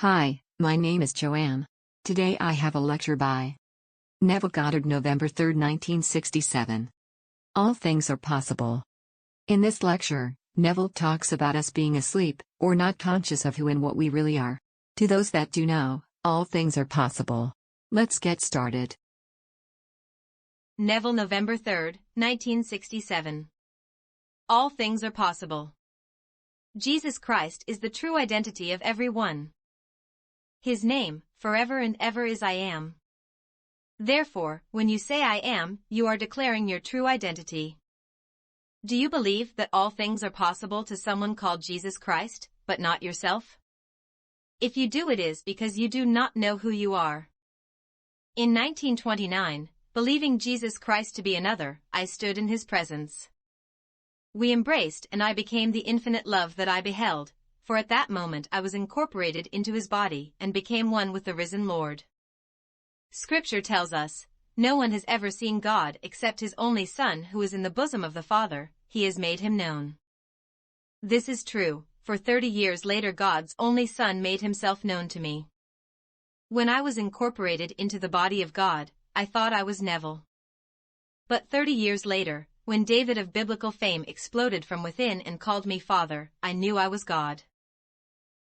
Hi, my name is Joanne. Today I have a lecture by Neville Goddard, November 3, 1967. All things are possible. In this lecture, Neville talks about us being asleep, or not conscious of who and what we really are. To those that do know, all things are possible. Let's get started. Neville, November 3, 1967. All things are possible. Jesus Christ is the true identity of every one. His name, forever and ever, is I Am. Therefore, when you say I Am, you are declaring your true identity. Do you believe that all things are possible to someone called Jesus Christ, but not yourself? If you do, it is because you do not know who you are. In 1929, believing Jesus Christ to be another, I stood in his presence. We embraced and I became the infinite love that I beheld, for at that moment I was incorporated into his body and became one with the risen Lord. Scripture tells us, no one has ever seen God except his only Son who is in the bosom of the Father, he has made him known. This is true, for 30 years later God's only Son made himself known to me. When I was incorporated into the body of God, I thought I was Neville. But 30 years later, when David of biblical fame exploded from within and called me Father, I knew I was God.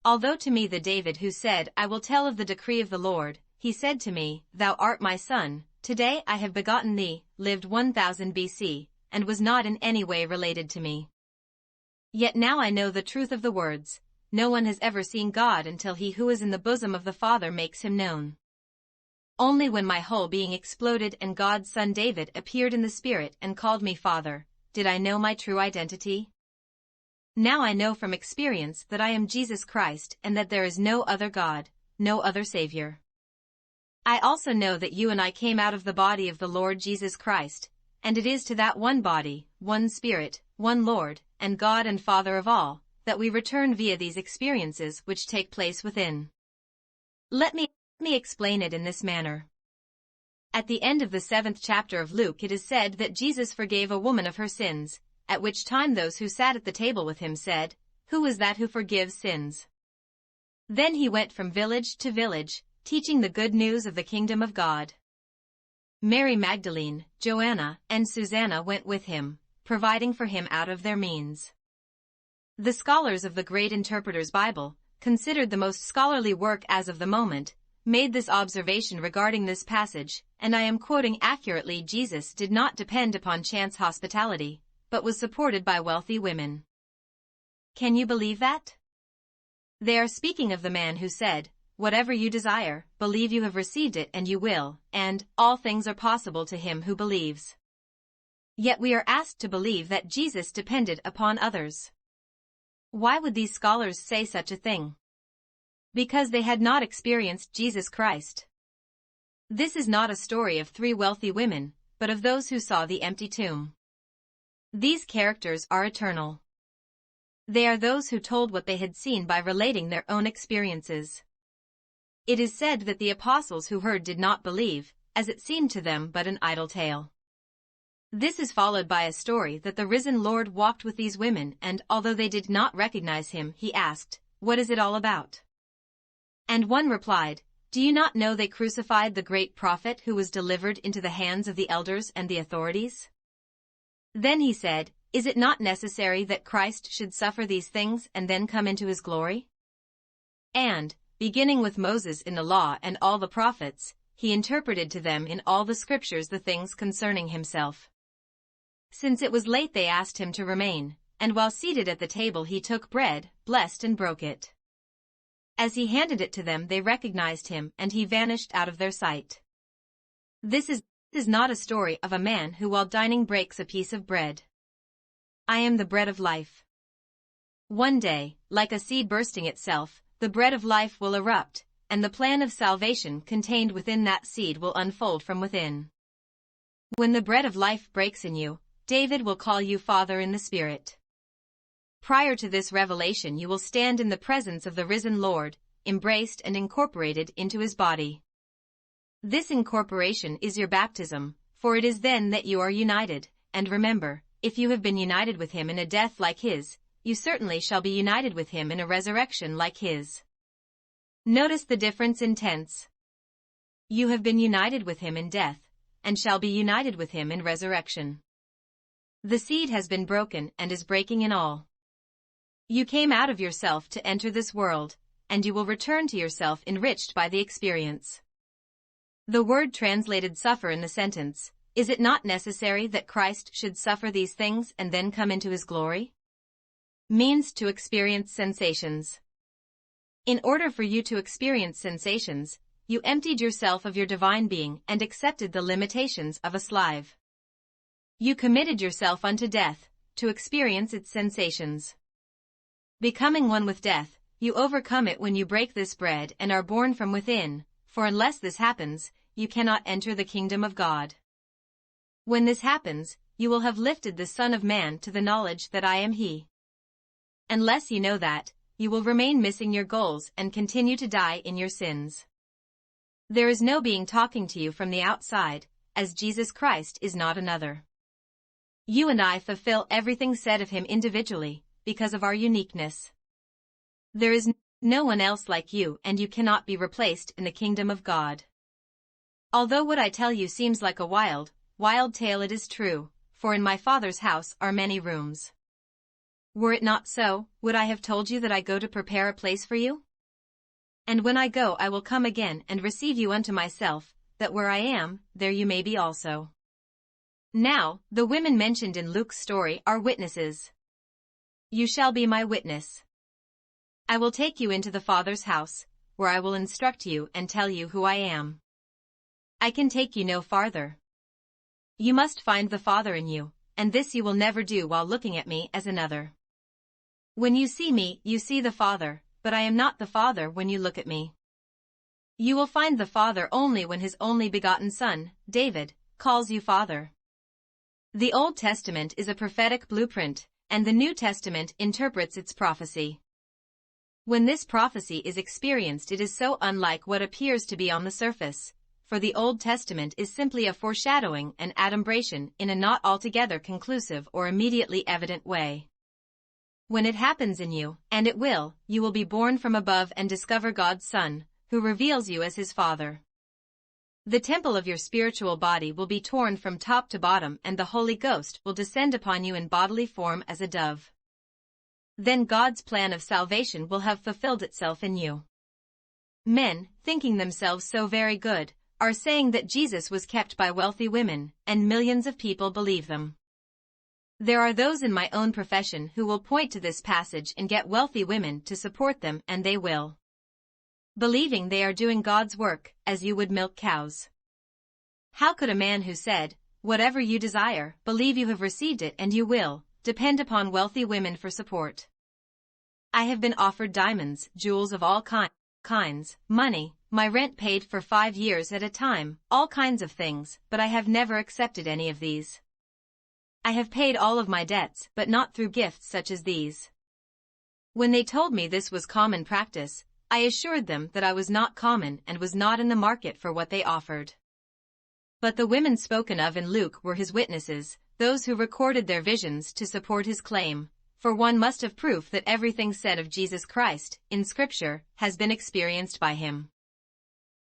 Although to me the David who said, I will tell of the decree of the Lord, he said to me, Thou art my son, today I have begotten thee, lived 1000 BC, and was not in any way related to me. Yet now I know the truth of the words, no one has ever seen God until he who is in the bosom of the Father makes him known. Only when my whole being exploded and God's son David appeared in the Spirit and called me Father, did I know my true identity. Now I know from experience that I am Jesus Christ and that there is no other God, no other Savior. I also know that you and I came out of the body of the Lord Jesus Christ, and it is to that one body, one Spirit, one Lord, and God and Father of all, that we return via these experiences which take place within. Let me explain it in this manner. At the end of the 7th chapter of Luke it is said that Jesus forgave a woman of her sins, at which time those who sat at the table with him said, Who is that who forgives sins? Then he went from village to village, teaching the good news of the kingdom of God. Mary Magdalene, Joanna, and Susanna went with him, providing for him out of their means. The scholars of the Great Interpreter's Bible, considered the most scholarly work as of the moment, made this observation regarding this passage, and I am quoting accurately: Jesus did not depend upon chance hospitality, but was supported by wealthy women. Can you believe that? They are speaking of the man who said, Whatever you desire, believe you have received it and you will, and all things are possible to him who believes. Yet we are asked to believe that Jesus depended upon others. Why would these scholars say such a thing? Because they had not experienced Jesus Christ. This is not a story of 3 wealthy women, but of those who saw the empty tomb. These characters are eternal. They are those who told what they had seen by relating their own experiences. It is said that the apostles who heard did not believe, as it seemed to them but an idle tale. This is followed by a story that the risen Lord walked with these women and, although they did not recognize him, he asked, What is it all about? And one replied, Do you not know they crucified the great prophet who was delivered into the hands of the elders and the authorities? Then he said, Is it not necessary that Christ should suffer these things and then come into his glory? And, beginning with Moses in the law and all the prophets, he interpreted to them in all the scriptures the things concerning himself. Since it was late they asked him to remain, and while seated at the table he took bread, blessed and broke it. As he handed it to them they recognized him and he vanished out of their sight. This is not a story of a man who while dining breaks a piece of bread. I am the bread of life. One day, like a seed bursting itself, the bread of life will erupt, and the plan of salvation contained within that seed will unfold from within. When the bread of life breaks in you, David will call you Father in the Spirit. Prior to this revelation you will stand in the presence of the risen Lord, embraced and incorporated into his body. This incorporation is your baptism, for it is then that you are united, and remember, if you have been united with him in a death like his, you certainly shall be united with him in a resurrection like his. Notice the difference in tense. You have been united with him in death, and shall be united with him in resurrection. The seed has been broken and is breaking in all. You came out of yourself to enter this world, and you will return to yourself enriched by the experience. The word translated suffer in the sentence, is it not necessary that Christ should suffer these things and then come into his glory? Means to experience sensations. In order for you to experience sensations, you emptied yourself of your divine being and accepted the limitations of a slave. You committed yourself unto death, to experience its sensations. Becoming one with death, you overcome it when you break this bread and are born from within, for unless this happens, you cannot enter the kingdom of God. When this happens, you will have lifted the Son of Man to the knowledge that I am He. Unless you know that, you will remain missing your goals and continue to die in your sins. There is no being talking to you from the outside, as Jesus Christ is not another. You and I fulfill everything said of him individually, because of our uniqueness. There is no one else like you, and you cannot be replaced in the kingdom of God. Although what I tell you seems like a wild tale, it is true, for in my Father's house are many rooms. Were it not so, would I have told you that I go to prepare a place for you? And when I go, I will come again and receive you unto myself, that where I am, there you may be also. Now, the women mentioned in Luke's story are witnesses. You shall be my witness. I will take you into the Father's house, where I will instruct you and tell you who I am. I can take you no farther. You must find the Father in you, and this you will never do while looking at me as another. When you see me, you see the Father, but I am not the Father when you look at me. You will find the Father only when his only begotten Son, David, calls you Father. The Old Testament is a prophetic blueprint, and the New Testament interprets its prophecy. When this prophecy is experienced, it is so unlike what appears to be on the surface, for the Old Testament is simply a foreshadowing and adumbration in a not altogether conclusive or immediately evident way. When it happens in you, and it will, you will be born from above and discover God's Son, who reveals you as his Father. The temple of your spiritual body will be torn from top to bottom, and the Holy Ghost will descend upon you in bodily form as a dove. Then God's plan of salvation will have fulfilled itself in you. Men, thinking themselves so very good, are saying that Jesus was kept by wealthy women, and millions of people believe them. There are those in my own profession who will point to this passage and get wealthy women to support them, and they will. Believing they are doing God's work, as you would milk cows. How could a man who said, "Whatever you desire, believe you have received it and you will," depend upon wealthy women for support? I have been offered diamonds, jewels of all kinds, money, my rent paid for 5 years at a time, all kinds of things, but I have never accepted any of these. I have paid all of my debts, but not through gifts such as these. When they told me this was common practice, I assured them that I was not common and was not in the market for what they offered. But the women spoken of in Luke were his witnesses, those who recorded their visions to support his claim, for one must have proof that everything said of Jesus Christ, in Scripture, has been experienced by him.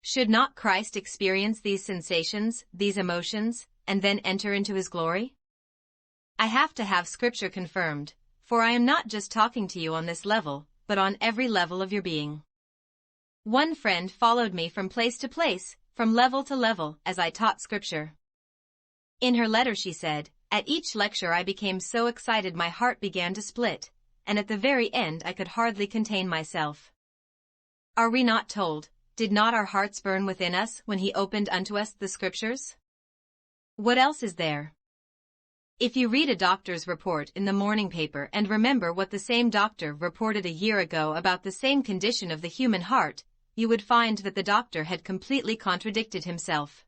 Should not Christ experience these sensations, these emotions, and then enter into his glory? I have to have Scripture confirmed, for I am not just talking to you on this level, but on every level of your being. One friend followed me from place to place, from level to level, as I taught Scripture. In her letter she said, "At each lecture I became so excited my heart began to split, and at the very end I could hardly contain myself." Are we not told, "Did not our hearts burn within us when he opened unto us the Scriptures?" What else is there? If you read a doctor's report in the morning paper and remember what the same doctor reported a year ago about the same condition of the human heart, you would find that the doctor had completely contradicted himself.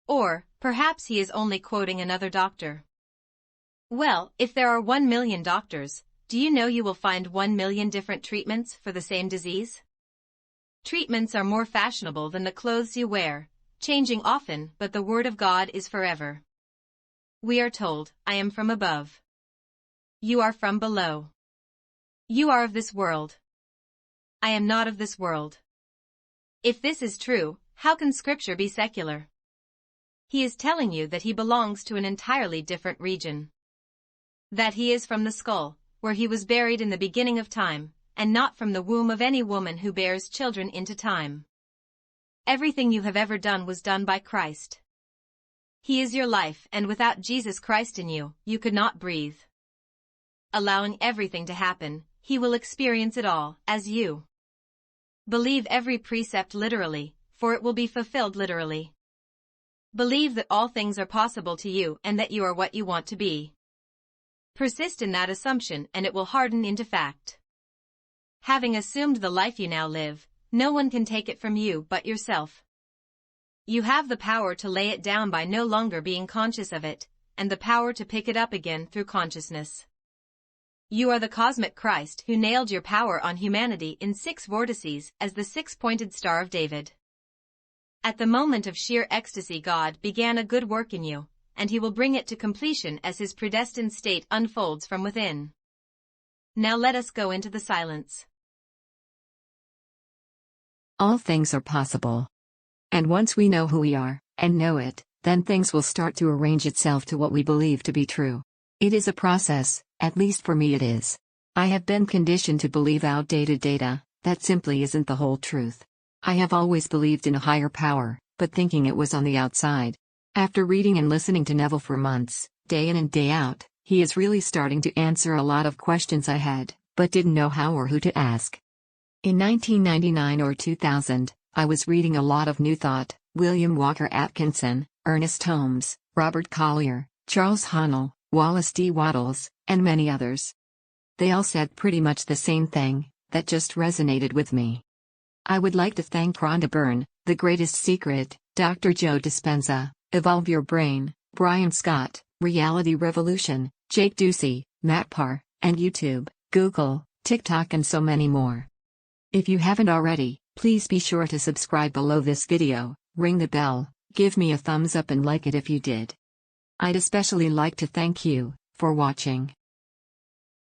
Or, perhaps he is only quoting another doctor. Well, if there are 1 million doctors, do you know you will find 1 million different treatments for the same disease? Treatments are more fashionable than the clothes you wear, changing often, but the Word of God is forever. We are told, "I am from above. You are from below. You are of this world. I am not of this world." If this is true, how can Scripture be secular? He is telling you that he belongs to an entirely different region. That he is from the skull, where he was buried in the beginning of time, and not from the womb of any woman who bears children into time. Everything you have ever done was done by Christ. He is your life, and without Jesus Christ in you, you could not breathe. Allowing everything to happen, he will experience it all, as you. Believe every precept literally, for it will be fulfilled literally. Believe that all things are possible to you and that you are what you want to be. Persist in that assumption and it will harden into fact. Having assumed the life you now live, no one can take it from you but yourself. You have the power to lay it down by no longer being conscious of it, and the power to pick it up again through consciousness. You are the cosmic Christ who nailed your power on humanity in 6 vortices as the 6-pointed Star of David. At the moment of sheer ecstasy, God began a good work in you, and he will bring it to completion as his predestined state unfolds from within. Now let us go into the silence. All things are possible. And once we know who we are, and know it, then things will start to arrange itself to what we believe to be true. It is a process, at least for me it is. I have been conditioned to believe outdated data, that simply isn't the whole truth. I have always believed in a higher power, but thinking it was on the outside. After reading and listening to Neville for months, day in and day out, he is really starting to answer a lot of questions I had, but didn't know how or who to ask. In 1999 or 2000, I was reading a lot of New Thought, William Walker Atkinson, Ernest Holmes, Robert Collier, Charles Haanel, Wallace D. Wattles, and many others. They all said pretty much the same thing, that just resonated with me. I would like to thank Rhonda Byrne, The Greatest Secret, Dr. Joe Dispenza, Evolve Your Brain, Brian Scott, Reality Revolution, Jake Ducey, Matt Parr, and YouTube, Google, TikTok and so many more. If you haven't already, please be sure to subscribe below this video, ring the bell, give me a thumbs up and like it if you did. I'd especially like to thank you for watching.